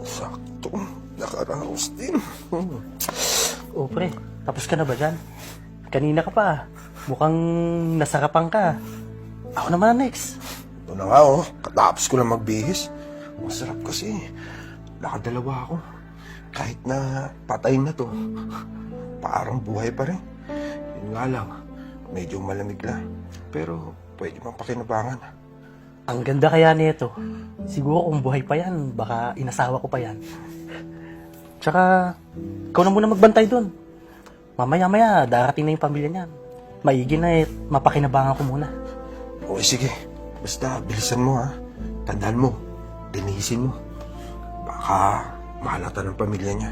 Sakto. Nakaraos din. Oh, pre, tapos ka na ba dyan? Kanina ka pa. Mukhang nasarapan ka. Ako naman na next. Ito na nga, oh. Katapos ko lang magbihis. Masarap kasi. Nakadalawa ako. Kahit na patay na to, parang buhay pa rin. Yun nga lang, medyo malamig lang. Pero pwede pang pakinabangan. Ang ganda kaya nito. Siguro kung buhay pa yan, baka inasawa ko pa yan. Tsaka, ikaw na muna magbantay dun. Mamaya-maya, darating na yung pamilya niyan. Maigi na mapakinabangan ko muna. O sige, basta bilisan mo ha. Tandaan mo, dinihisin mo. Baka mahalata ng pamilya niya.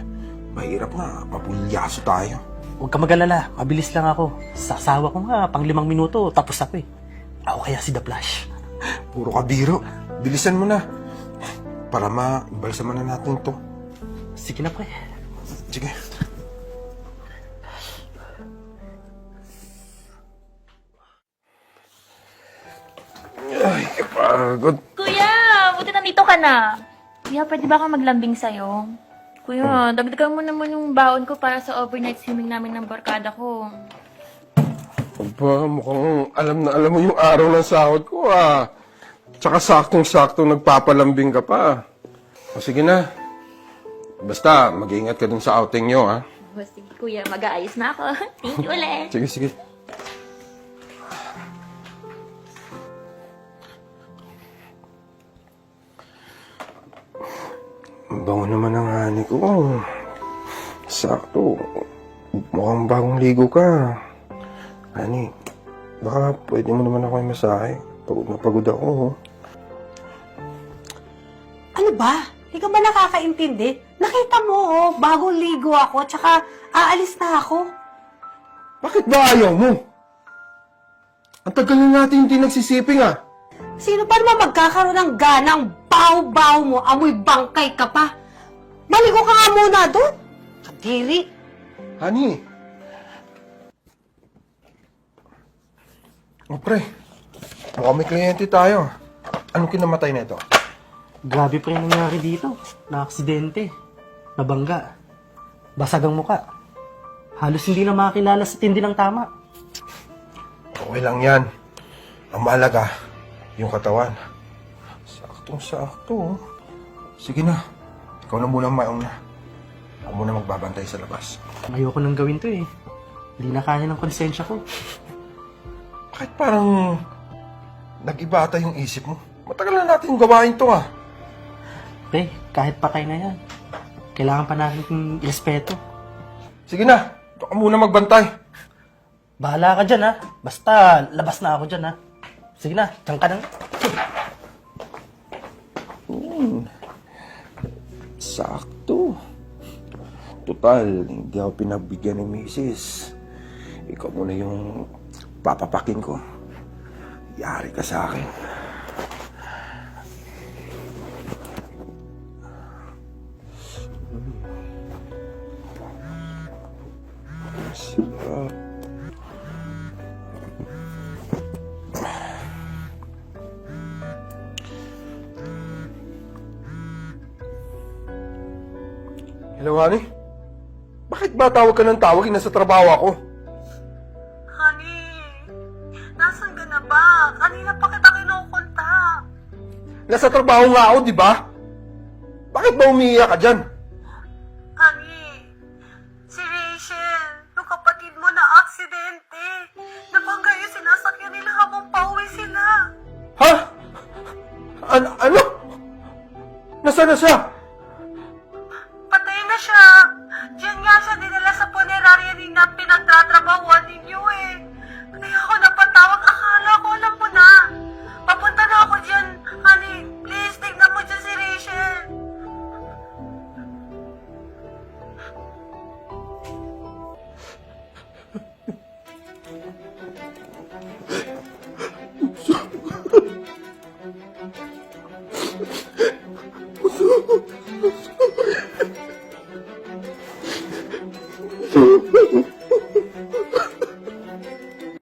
Mahirap na, mapulyaso tayo. Huwag ka mag-alala, mabilis lang ako. Sa asawa ko nga, pang 5 minuto, tapos ako eh. Ako kaya si The Flash. Puro ka biro. Bilisan mo na. Para ma-imbalsaman na natin to. Sige na, pre. Sige. Ay, kapagod. Kuya, buti nandito ka na. Kuya, pwede ba akong maglambing sa'yo? Kuya, dagdagan mo naman yung baon ko para sa overnight swimming namin ng barkada ko. Aba, mukhang alam na alam mo yung araw ng sahod ko ah. Tsaka saktong-sakto nagpapalambing ka pa. O sige na. Basta, mag-iingat ka dun sa outing nyo ah. Sige, kuya, mag-aayos na ako. Thank you ulit. Sige, sige. Ang bango naman ang hani ko. Sakto. Mukhang bagong ligo ka. Hani, baka pwede mo naman ako yung masahe. Pagod na pagod ako. Ano ba? Hindi ka ba nakakaintindi? Nakita mo, oh, bagong ligo ako, tsaka aalis na ako. Bakit ba ayaw mo? Ang tagal na natin hindi nagsisiping ah. Sino pa naman magkakaroon ng ganang baw-baw mo, amoy bangkay ka pa? Maligo ka nga muna doon. Kadiri. Hani. O pre, mukhang may kliyente tayo. Anong kinamatay na ito? Grabe pre yung nangyari dito. Na-aksidente. Nabangga. Basag ang muka. Halos hindi na makakilala sa tindi ng tama. Okay lang yan. Ang mahalaga, yung katawan. Saktong-sakto. Oh. Sige na. Ikaw na muna mauna. Ako muna magbabantay sa labas. Ayoko nang gawin to eh. Hindi na kaya ng konsensya ko. Bakit parang nag-iba ata yung isip mo? Matagal na natin gawain to ah. Pre, kahit patay na yan. Kailangan pa natin ng respeto. Sige na. Ito ka muna magbantay. Bahala ka dyan ha. Basta labas na ako dyan ha. Sige na, dyan ka na. Sakto. Total, hindi ako pinagbigyan ni Mrs. Ikaw muna yung papapakin ko. Yari ka sa akin. Sarap. Hello, honey? Bakit ba tawag ka ng tawag? Nasa trabaho ako. Honey, nasan ka na ba? Kanina pa kita kinukunta. Nasa trabaho nga ako, di ba? Bakit ba umiiyak ka dyan? Honey, si Rachel, yung kapatid mo na aksidente. Nabangga yung sinasakyan nila habang pauwi sila. Ha? Ano? Nasaan na siya?